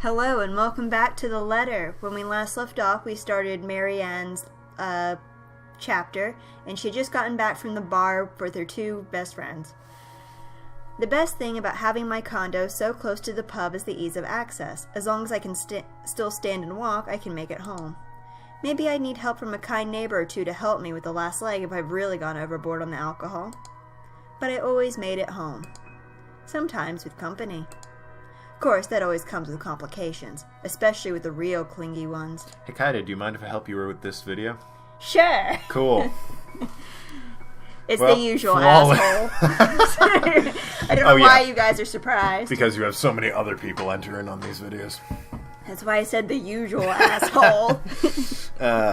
Hello and welcome back to The Letter. When we last left off, we started Marianne's chapter, and she had just gotten back from the bar with her two best friends. The best thing about having my condo so close to the pub is the ease of access. As long as I can still stand and walk, I can make it home. Maybe I'd need help from a kind neighbor or two to help me with the last leg if I've really gone overboard on the alcohol. But I always made it home. Sometimes with company. Of course, that always comes with complications, especially with the real clingy ones. Hey Kaida, do you mind if I help you with this video? Sure! Cool. It's the usual asshole. I don't know why you guys are surprised. Because you have so many other people entering on these videos. That's why I said the usual asshole.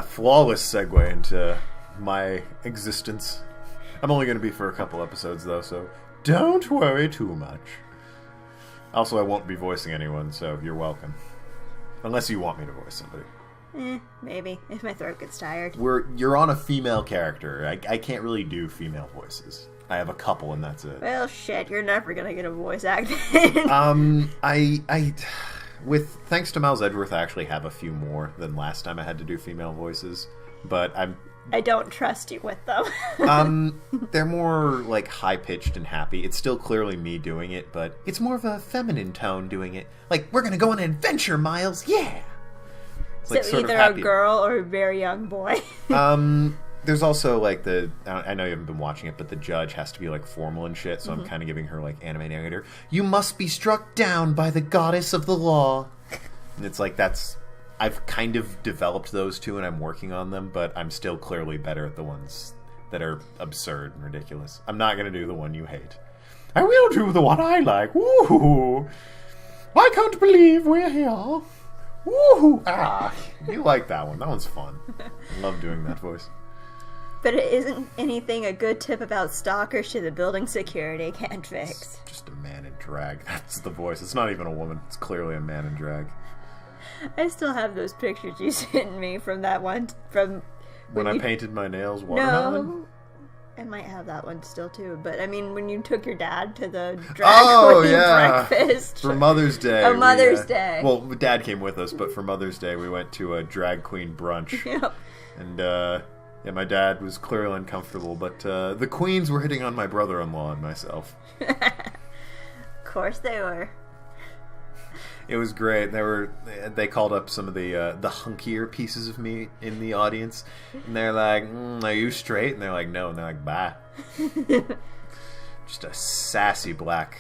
Flawless segue into my existence. I'm only going to be for a couple episodes though, so don't worry too much. Also, I won't be voicing anyone, so you're welcome. Unless you want me to voice somebody. Maybe, if my throat gets tired. You're on a female character. I can't really do female voices. I have a couple, and that's it. Well, shit, you're never gonna get a voice acting. With thanks to Miles Edgeworth, I actually have a few more than last time I had to do female voices. But I don't trust you with them. They're more, like, high-pitched and happy. It's still clearly me doing it, but it's more of a feminine tone doing it. Like, we're gonna go on an adventure, Miles! Yeah! It's so like sort either of a girl or a very young boy. There's also, like, I know you haven't been watching it, but the judge has to be, like, formal and shit, so I'm kind of giving her, like, anime narrator. You must be struck down by the goddess of the law. And it's like, I've kind of developed those two, and I'm working on them, but I'm still clearly better at the ones that are absurd and ridiculous. I'm not going to do the one you hate. I will do the one I like. Woohoo! I can't believe we're here. Woohoo! Ah, you like that one. That one's fun. I love doing that voice. But it isn't anything a good tip about stalkers to the building security can't fix. It's just a man in drag. That's the voice. It's not even a woman. It's clearly a man in drag. I still have those pictures you sent me from that one. From when I painted my nails watermelon? No, I might have that one still too. But I mean, when you took your dad to the drag queen breakfast for Mother's Day. Oh, Mother's Day. Well, Dad came with us, but for Mother's Day we went to a drag queen brunch. Yep. And my dad was clearly uncomfortable, but the queens were hitting on my brother-in-law and myself. Of course they were. It was great. They called up some of the hunkier pieces of me in the audience, and they're like, "Are you straight?" And they're like, "No." And they're like, "Bye." Just a sassy black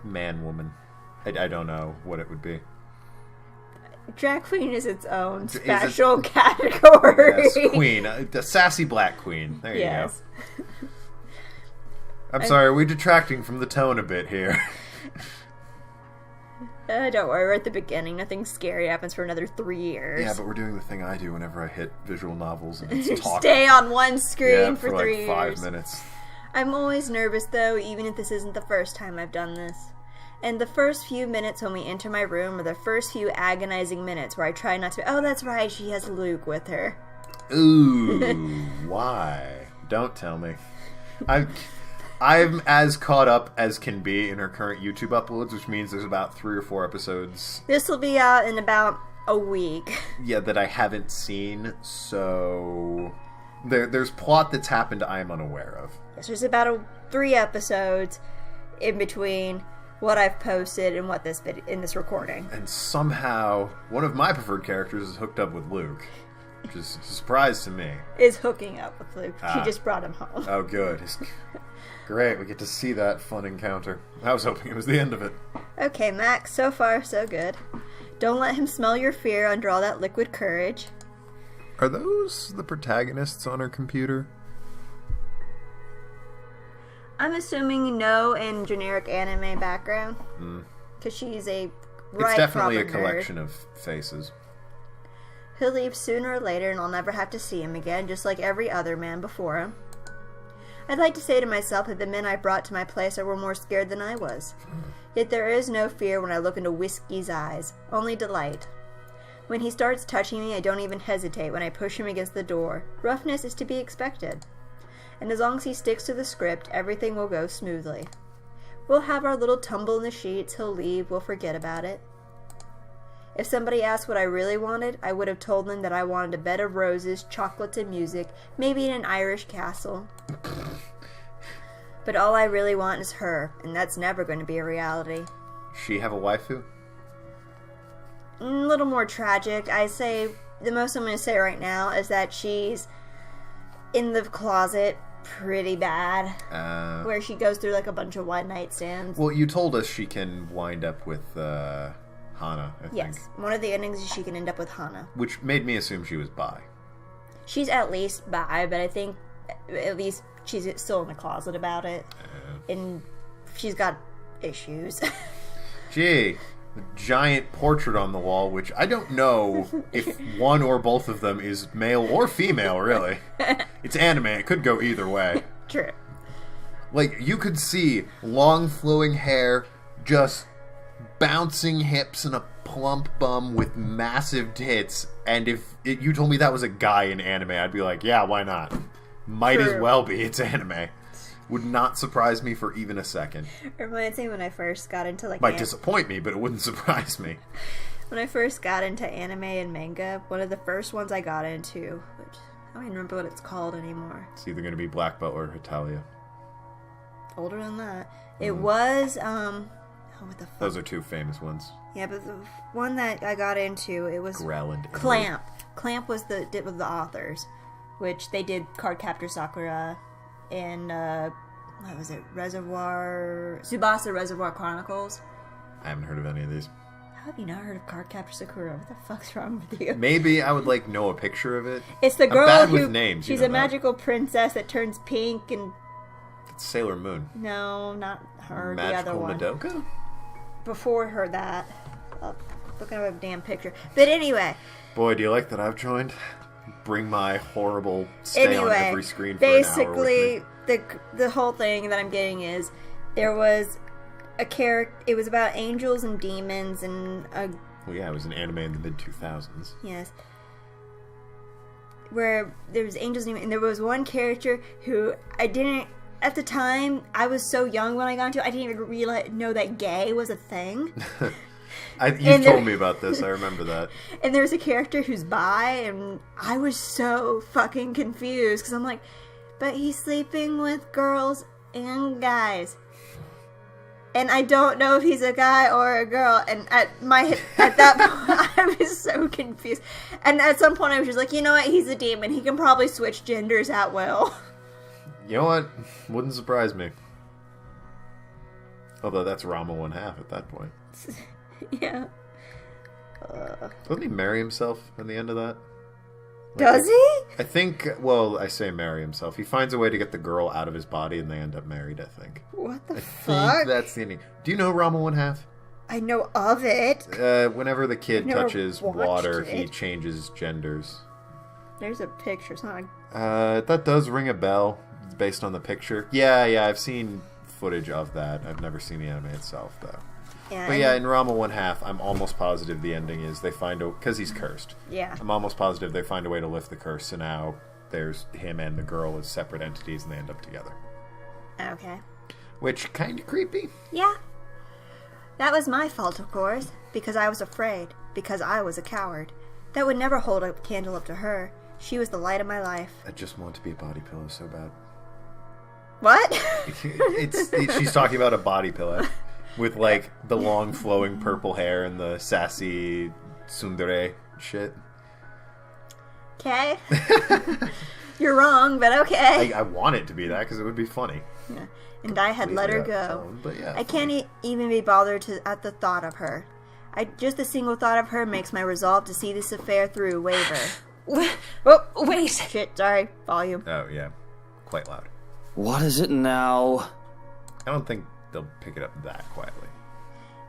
man-woman. I don't know what it would be. Drag queen is its own special category. Yes, queen, the sassy black queen. There you go. I'm sorry, we're detracting from the tone a bit here. Don't worry, we're at the beginning. Nothing scary happens for another 3 years. Yeah, but we're doing the thing I do whenever I hit visual novels and it's talking. Stay on one screen for 3 like years. 5 minutes. I'm always nervous, though, even if this isn't the first time I've done this. And the first few minutes when we enter my room are the first few agonizing minutes where I try not to... Oh, that's right, she has Luke with her. Ooh, why? Don't tell me. I'm as caught up as can be in her current YouTube uploads, which means there's about 3 or 4 episodes. This will be out in about a week. Yeah, that I haven't seen, so... There's plot that's happened I am unaware of. Yes, there's about 3 episodes in between what I've posted and what in this recording. And somehow, one of my preferred characters is hooked up with Luke, which is a surprise to me. Is hooking up with Luke. She just brought him home. Oh, good. Great, we get to see that fun encounter. I was hoping it was the end of it. Okay, Max, so far so good. Don't let him smell your fear under all that liquid courage. Are those the protagonists on her computer? I'm assuming no in generic anime background. Because she's a It's definitely a collection of faces. He'll leave sooner or later and I'll never have to see him again, just like every other man before him. I'd like to say to myself that the men I brought to my place were more scared than I was. Yet there is no fear when I look into Whiskey's eyes, only delight. When he starts touching me, I don't even hesitate when I push him against the door. Roughness is to be expected. And as long as he sticks to the script, everything will go smoothly. We'll have our little tumble in the sheets, he'll leave, we'll forget about it. If somebody asked what I really wanted, I would have told them that I wanted a bed of roses, chocolates, and music, maybe in an Irish castle. But all I really want is her, and that's never going to be a reality. She have a waifu? A little more tragic. I say, the most I'm going to say right now is that she's in the closet pretty bad. Where she goes through like a bunch of one-night stands. Well, you told us she can wind up with Hana, I think. Yes. One of the endings is she can end up with Hana. Which made me assume she was bi. She's at least bi, but I think at least she's still in the closet about it. And she's got issues. Gee, the giant portrait on the wall, which I don't know if one or both of them is male or female, really. It's anime. It could go either way. True. Like, you could see long flowing hair, just bouncing hips and a plump bum with massive tits, and if you told me that was a guy in anime, I'd be like, yeah, why not? Might as well be. It's anime. Would not surprise me for even a second. It reminds me when I first got into like... Might disappoint me, but it wouldn't surprise me. When I first got into anime and manga, one of the first ones I got into, which I don't even remember what it's called anymore. It's either going to be Black Belt or Hetalia. Older than that. It was, what the fuck? Those are two famous ones. Yeah, but the one that I got into, it was Grell and Clamp. Clamp was the authors, which they did Cardcaptor Sakura and, what was it? Tsubasa Reservoir Chronicles. I haven't heard of any of these. How have you not heard of Cardcaptor Sakura? What the fuck's wrong with you? Maybe I would, like, know a picture of it. It's the girl I'm bad who... with names, she's a magical princess that turns pink and... It's Sailor Moon. No, not her. Magical the other one. Madoka? Before her, that. Oh, looking at a damn picture. But anyway. Boy, do you like that I've joined? Bring my horrible stay on every screen for basically, an hour with me. the whole thing that I'm getting is there was a character. It was about angels and demons and a. Well, yeah, it was an anime in the mid-2000s. Yes. Where there was angels and demons, and there was one character who I didn't. At the time, I was so young when I got into it, I didn't even know that gay was a thing. You told me about this. I remember that. And there's a character who's bi, and I was so fucking confused because I'm like, but he's sleeping with girls and guys, and I don't know if he's a guy or a girl. And at that point, I was so confused. And at some point, I was just like, you know what? He's a demon. He can probably switch genders at will. You know what? Wouldn't surprise me. Although that's Rama 1/2 at that point. Yeah. Doesn't he marry himself at the end of that? Does he? I think, well, I say marry himself. He finds a way to get the girl out of his body and they end up married, I think. What the fuck? I think that's the ending. Do you know Rama 1/2? I know of it. Whenever the kid touches water, it. he changes genders. There's a picture. It's not that does ring a bell. It's based on the picture. Yeah, I've seen footage of that. I've never seen the anime itself, though. Yeah, but yeah, in Rama 1/2, I'm almost positive the ending is they find a... Because he's cursed. Yeah. I'm almost positive they find a way to lift the curse, so now there's him and the girl as separate entities, and they end up together. Okay. Which, kind of creepy. Yeah. That was my fault, of course. Because I was afraid. Because I was a coward. That would never hold a candle up to her. She was the light of my life. I just want to be a body pillow so bad. What? She's talking about a body pillow. With, like, the long flowing purple hair and the sassy tsundere shit. Okay. You're wrong, but okay. I want it to be that because it would be funny. Yeah. And I had let her go. But yeah, I can't even be bothered at the thought of her. Just the single thought of her makes my resolve to see this affair through waver. Oh, wait! Shit, sorry. Volume. Oh, yeah. Quite loud. What is it now? I don't think they'll pick it up that quietly.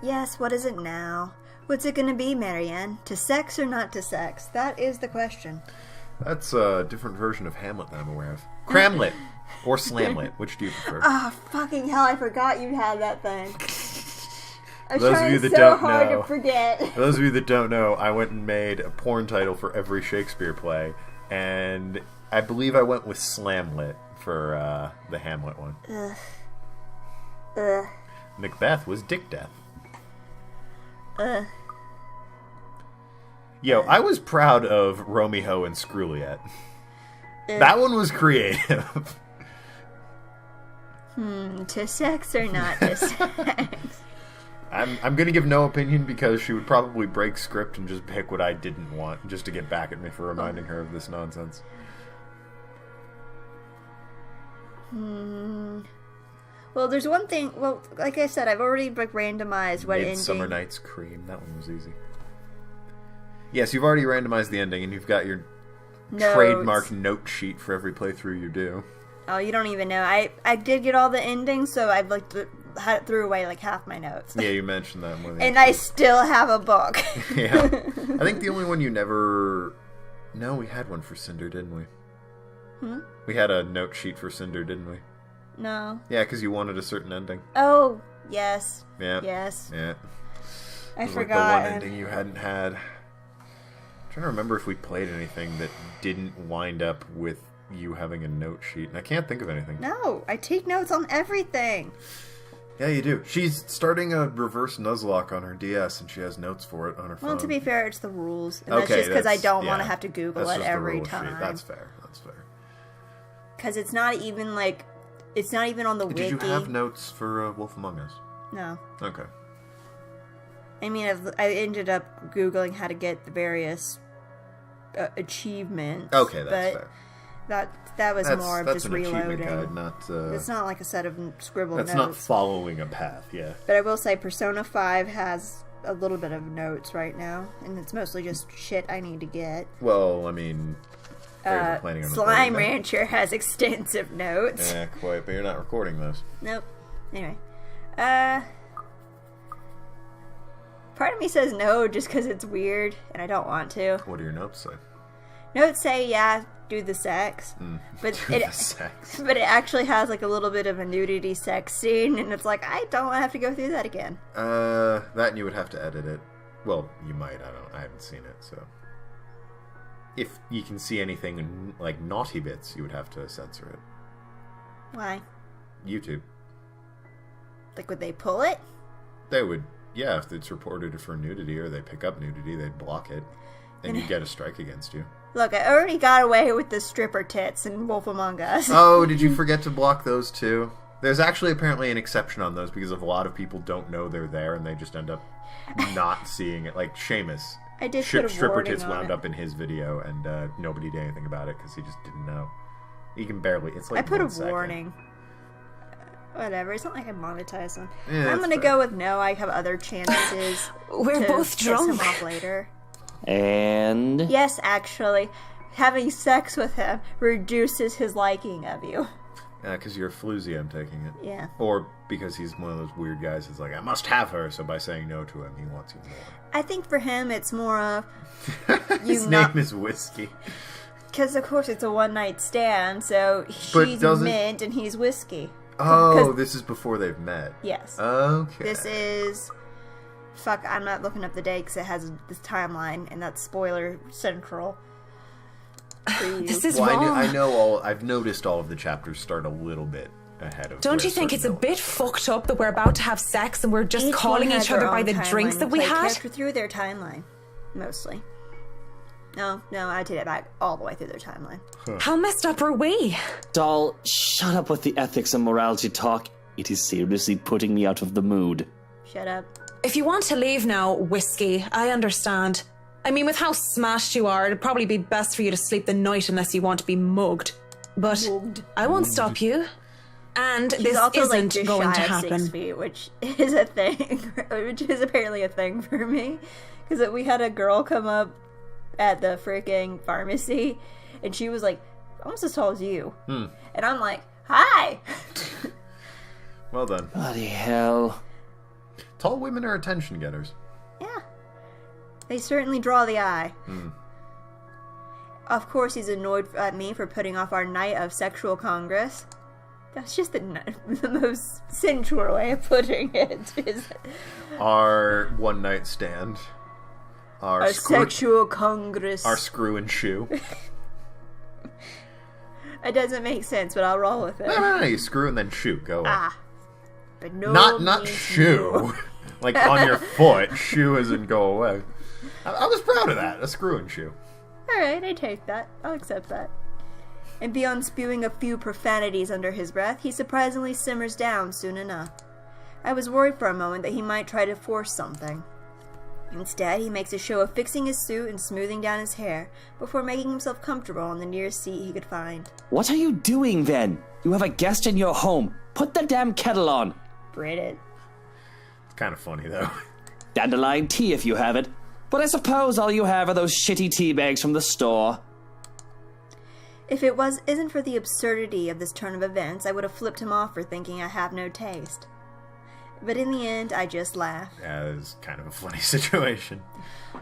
Yes, what is it now? What's it gonna be, Marianne? To sex or not to sex? That is the question. That's a different version of Hamlet that I'm aware of. Cramlet! Or Slamlet. Which do you prefer? Ah, fucking hell, I forgot you had that thing. I'm those trying of you that so don't hard know, to forget. For those of you that don't know, I went and made a porn title for every Shakespeare play, and I believe I went with Slamlet for the Hamlet one. Macbeth was Dick Death. Yo, I was proud of Romeo and Scruliet. That one was creative. To sex or not to sex? I'm gonna give no opinion because she would probably break script and just pick what I didn't want just to get back at me for reminding her of this nonsense. Well, there's one thing. Well, like I said, I've already randomized what ending. Midsummer Night's Cream. That one was easy. Yes, you've already randomized the ending, and you've got your trademark note sheet for every playthrough you do. Oh, you don't even know. I did get all the endings, so I've threw away like half my notes. Yeah, you mentioned that. And I still have a book. Yeah. I think the only one you never... No, we had one for Cinder, didn't we? We had a note sheet for Cinder, didn't we? No. Yeah, because you wanted a certain ending. Oh, yes. Yeah. Yes. Yeah. I it was forgot. Like the one ending you hadn't had. I'm trying to remember if we played anything that didn't wind up with you having a note sheet, and I can't think of anything. No, I take notes on everything. Yeah, you do. She's starting a reverse Nuzlocke on her DS, and she has notes for it on her phone. Well, to be fair, it's the rules, and okay, that's just because I don't want to have to Google that's it just every the rule time. sheet. That's fair. That's fair. Because it's not even like, it's not even on the wiki. Did you have notes for Wolf Among Us? No. Okay. I mean, I ended up Googling how to get the various achievements. Okay, that's fair. That was more of just an reloading. Achievement guide, not, it's not like a set of scribbled notes. That's not following a path, yeah. But I will say Persona 5 has a little bit of notes right now, and it's mostly just shit I need to get. Well, I mean... Slime Rancher has extensive notes. Yeah, quite, but you're not recording those. Nope. Anyway. Part of me says no just because it's weird, and I don't want to. What do your notes say? Notes say, yeah, do the sex. But but it actually has like a little bit of a nudity sex scene, and it's like, I don't want to have to go through that again. That and you would have to edit it. Well, you might, I haven't seen it, so... If you can see anything like naughty bits, you would have to censor it. Why? YouTube. Like, would they pull it? They would, yeah, if it's reported for nudity or they pick up nudity, they'd block it. And you'd get a strike against you. Look, I already got away with the stripper tits in Wolf Among Us. Oh, did you forget to block those too? There's actually apparently an exception on those because a lot of people don't know they're there and they just end up not seeing it. Like Seamus. I did put a stripper warning tits on wound it. up in his video and nobody did anything about it because he just didn't know. He can barely... It's like I put a 1 second. warning. Whatever, it's not like I monetize them. Yeah, I'm gonna go with no. I have other chances. We're to both piss drunk. him off later. And... Yes, actually, having sex with him reduces his liking of you. Yeah, because you're a floozy, I'm taking it. Yeah. Or because he's one of those weird guys that's like, I must have her, so by saying no to him, he wants you more. I think for him, it's more of His name is Whiskey. because of course it's a one-night stand, so she's mint and he's whiskey. Oh, this is before they've met. Yes. Okay. This is... Fuck, I'm not looking up the date because it has this timeline, and that's spoiler central. This is well, wrong. I've noticed all of the chapters start a little bit ahead of. Don't you think it's a bit fucked up that we're about to have sex and we're just calling each other by the drinks that we had? Character through their timeline, mostly. No, I take it back all the way through their timeline. How messed up are we? Doll, shut up with the ethics and morality talk. It is seriously putting me out of the mood. Shut up. If you want to leave now, Whiskey, I understand. I mean, with how smashed you are, it'd probably be best for you to sleep the night unless you want to be mugged. But I won't stop you. And She's this also isn't like just going to shy of happen. 6 feet, which is a thing, which is apparently a thing for me. Because we had a girl come up at the freaking pharmacy, and she was like almost as tall as you. And I'm like, hi! Well done. Bloody hell. Tall women are attention getters. Yeah. They certainly draw the eye. Of course, he's annoyed at me for putting off our night of sexual congress. That's just the most sensual way of putting it. Our one night stand. Our sexual congress. Our screw and shoe. It doesn't make sense, but I'll roll with it. No, you screw and then shoe. Go away. But no Not means shoe. no. Like on your foot. Shoe as in go away. I was proud of that. A screw and shoe. Alright, I take that. I'll accept that. And beyond spewing a few profanities under his breath, he surprisingly simmers down soon enough. I was worried for a moment that he might try to force something. Instead, he makes a show of fixing his suit and smoothing down his hair before making himself comfortable on the nearest seat he could find. What are you doing then? You have a guest in your home. Put the damn kettle on. Brit. It's kind of funny, though. Dandelion tea if you have it. But I suppose all you have are those shitty tea bags from the store. If it isn't for the absurdity of this turn of events, I would have flipped him off for thinking I have no taste. But in the end, I just laugh. Yeah, it was kind of a funny situation.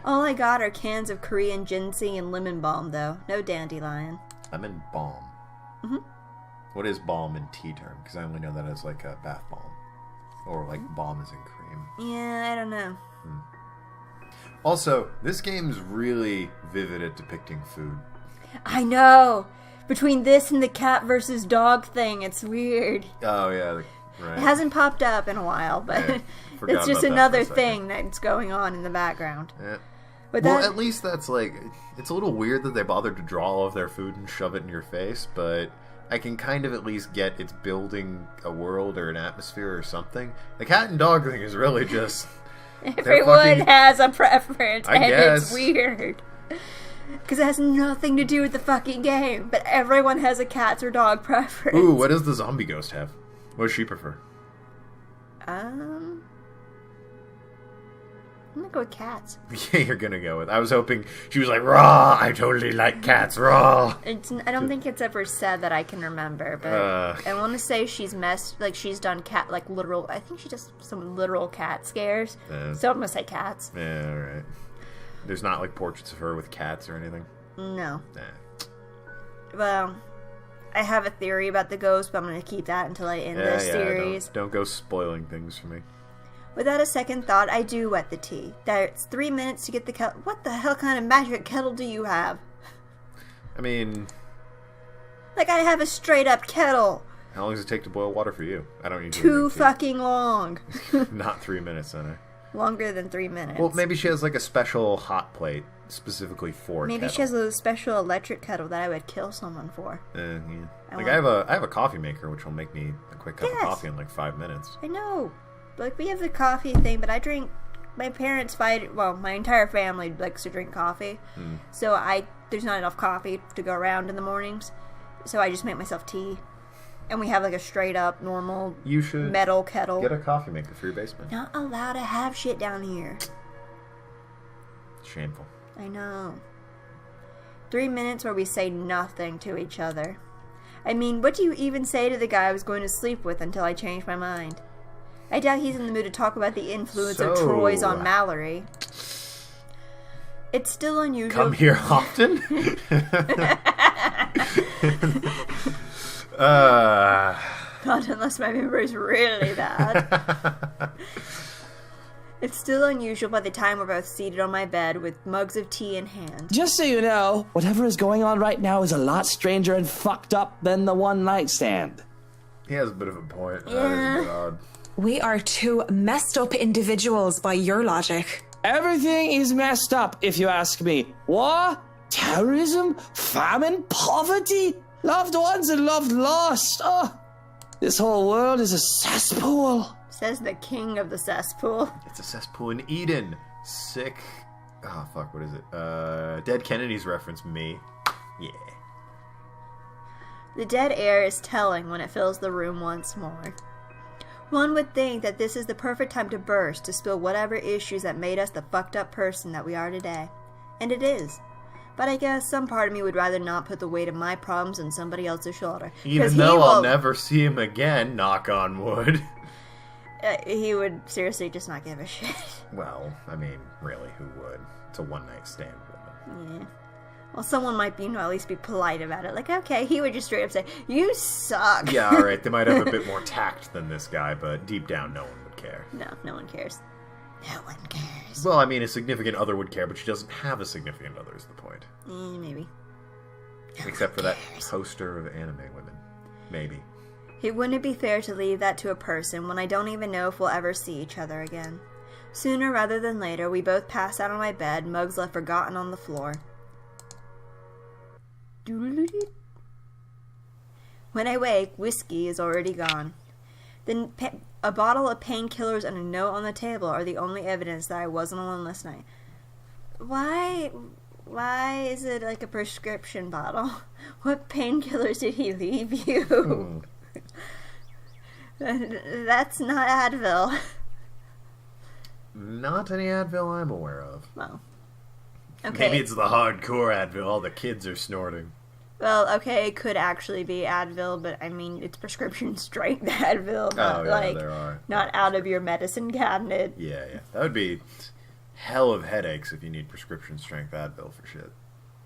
All I got are cans of Korean ginseng and lemon balm, though. No dandelion. Lemon balm. Mm-hmm. What is balm in tea term? Because I only know that as like a bath balm. Or like balm is in cream. Yeah, I don't know. Also, this game's really vivid at depicting food. I know! Between this and the cat versus dog thing, it's weird. Oh, yeah. Right. It hasn't popped up in a while, but Yeah, it's just another thing that's going on in the background. Yeah. But Well, at least that's like... It's a little weird that they bothered to draw all of their food and shove it in your face, but I can kind of at least get it's building a world or an atmosphere or something. The cat and dog thing is really just... everyone has a preference, I and guess. it's weird. Because it has nothing to do with the fucking game, but everyone has a cat or dog preference. Ooh, what does the zombie ghost have? What does she prefer? I'm gonna go with cats. Yeah, you're gonna go with... I was hoping... She was like, raw! I totally like cats, raw! I don't think it's ever said that I can remember, but I want to say she's done cat, like, literal... I think she does some literal cat scares. So I'm gonna say cats. Yeah, alright. There's not, like, portraits of her with cats or anything? No. Nah. Well, I have a theory about the ghost, but I'm gonna keep that until I end this series. Don't go spoiling things for me. Without a second thought, I do wet the tea. It's 3 minutes to get the kettle. What the hell kind of magic kettle do you have? I mean... Like, I have a straight-up kettle. How long does it take to boil water for you? I don't usually Too make tea. fucking long. Not 3 minutes, then, Longer than 3 minutes. Well, maybe she has, like, a special hot plate specifically for a Maybe kettle. she has a special electric kettle that I would kill someone for. Yeah. Like, I have a coffee maker, which will make me a quick cup of Yes. coffee in, like, 5 minutes. I know. Like, we have the coffee thing, but I drink... My parents fight... Well, my entire family likes to drink coffee. So there's not enough coffee to go around in the mornings. So I just make myself tea. And we have, like, a straight-up, normal You should metal kettle. get a coffee maker for your basement. Not allowed to have shit down here. Shameful. I know. 3 minutes where we say nothing to each other. I mean, what do you even say to the guy I was going to sleep with until I changed my mind? I doubt he's in the mood to talk about the influence of Troy's on Mallory. It's still unusual. Come here often? Not unless my memory's really bad. It's still unusual by the time we're both seated on my bed with mugs of tea in hand. Just so you know, whatever is going on right now is a lot stranger and fucked up than the one night stand. He has a bit of a point. Yeah. That is a bit odd. We are two messed up individuals by your logic. Everything is messed up, if you ask me. War, terrorism, famine, poverty, loved ones and loved lost. Oh, this whole world is a cesspool. Says the king of the cesspool. It's a cesspool in Eden. Sick. Oh, fuck, what is it? Dead Kennedys reference me. Yeah. The dead air is telling when it fills the room once more. One would think that this is the perfect time to burst, to spill whatever issues that made us the fucked up person that we are today. And it is. But I guess some part of me would rather not put the weight of my problems on somebody else's shoulder. Even though I'll never see him again, knock on wood. He would seriously just not give a shit. Well, I mean, really, who would? It's a one-night stand woman. Yeah. Well, someone might be, at least be polite about it. Like, okay, he would just straight up say, "You suck." Yeah, alright, they might have a bit more tact than this guy, but deep down, no one would care. No, no one cares. No one cares. Well, I mean, a significant other would care, but she doesn't have a significant other is the point. Maybe. Except for that poster of anime women. Maybe. It wouldn't be fair to leave that to a person when I don't even know if we'll ever see each other again. Sooner rather than later, we both pass out on my bed, mugs left forgotten on the floor. When I wake, whiskey is already gone. Then a bottle of painkillers and a note on the table are the only evidence that I wasn't alone last night. Why is it like a prescription bottle? What painkillers did he leave you? That's not Advil. Not any Advil I'm aware of. Well, okay. Maybe it's the hardcore Advil all the kids are snorting. Well, okay, it could actually be Advil, but I mean, it's prescription strength Advil, not there are. not out of your medicine cabinet. Yeah. That would be hell of headaches if you need prescription strength Advil for shit.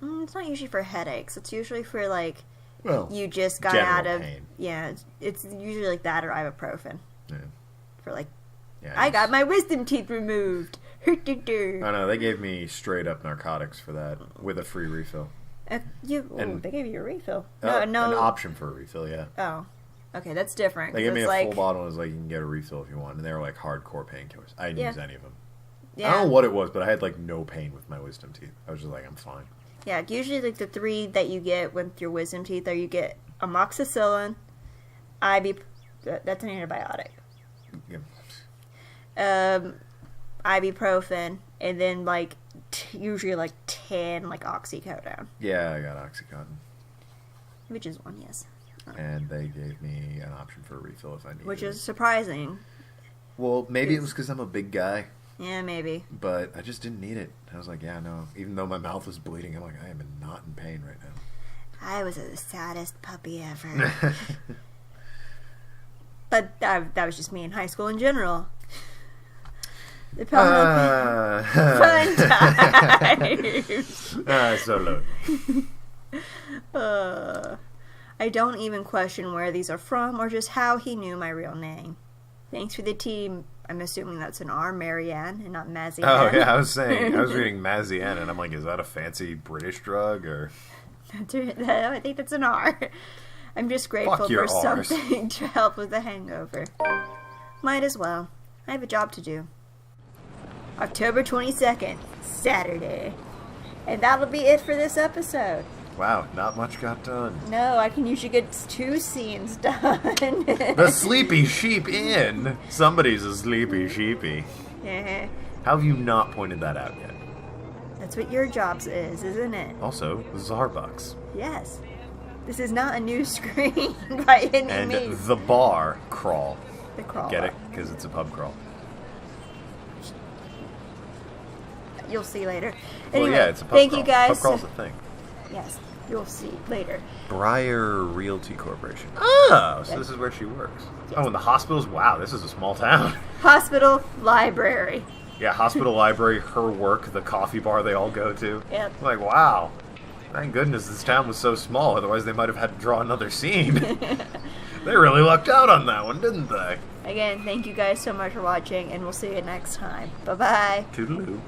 It's not usually for headaches. It's usually for, like, Well, you just got general out of... pain. Yeah, it's usually like that or ibuprofen. Yeah. For, like, Yeah, I got my wisdom teeth removed. I know, they gave me straight up narcotics for that with a free refill. They gave you a refill. No. An option for a refill, yeah. Oh. Okay, that's different. They gave me a like, full bottle and was like, you can get a refill if you want. And they were like hardcore painkillers. I didn't use any of them. Yeah. I don't know what it was, but I had like no pain with my wisdom teeth. I was just like, I'm fine. Yeah, usually like the 3 that you get with your wisdom teeth are you get amoxicillin, that's an antibiotic. Yeah. Ibuprofen, and then like usually like 10 like oxycodone. Yeah, I got Oxycontin. Which is one, yes. And they gave me an option for a refill if I needed it. Which is surprising. Well, maybe it was because I'm a big guy. Yeah, maybe. But I just didn't need it. I was like, yeah, no. Even though my mouth was bleeding, I'm like, I am not in pain right now. I was the saddest puppy ever. But that was just me in high school in general. The problem fun times. So low. I don't even question where these are from or just how he knew my real name. Thanks for the tea. I'm assuming that's an R, Marianne, and not Mazzy. Oh, yeah, I was reading Mazienne, and I'm like, is that a fancy British drug, or? I think that's an R. I'm just grateful for something to help with the hangover. Might as well. I have a job to do. October 22nd, Saturday. And that'll be it for this episode. Wow, not much got done. No, I can usually get 2 scenes done. The Sleepy Sheep Inn. Somebody's a sleepy sheepy. Yeah. How have you not pointed that out yet? That's what your job is, isn't it? Also, Zarbucks. Yes. This is not a new screen by any means. And the bar crawl. The crawl. Get it? Because it's a pub crawl. You'll see later. Well, Anyway, yeah, it's a pub thank crawl. you guys. Pub crawl's a thing. Yes, you'll see later. Briar Realty Corporation. Oh, so this is where she works. Yes. Oh, and the hospitals? Wow, this is a small town. Hospital, library. Yeah, hospital, library, her work, the coffee bar they all go to. Yep. Like, wow. Thank goodness this town was so small, otherwise they might have had to draw another scene. They really lucked out on that one, didn't they? Again, thank you guys so much for watching, and we'll see you next time. Bye-bye. Toodaloo.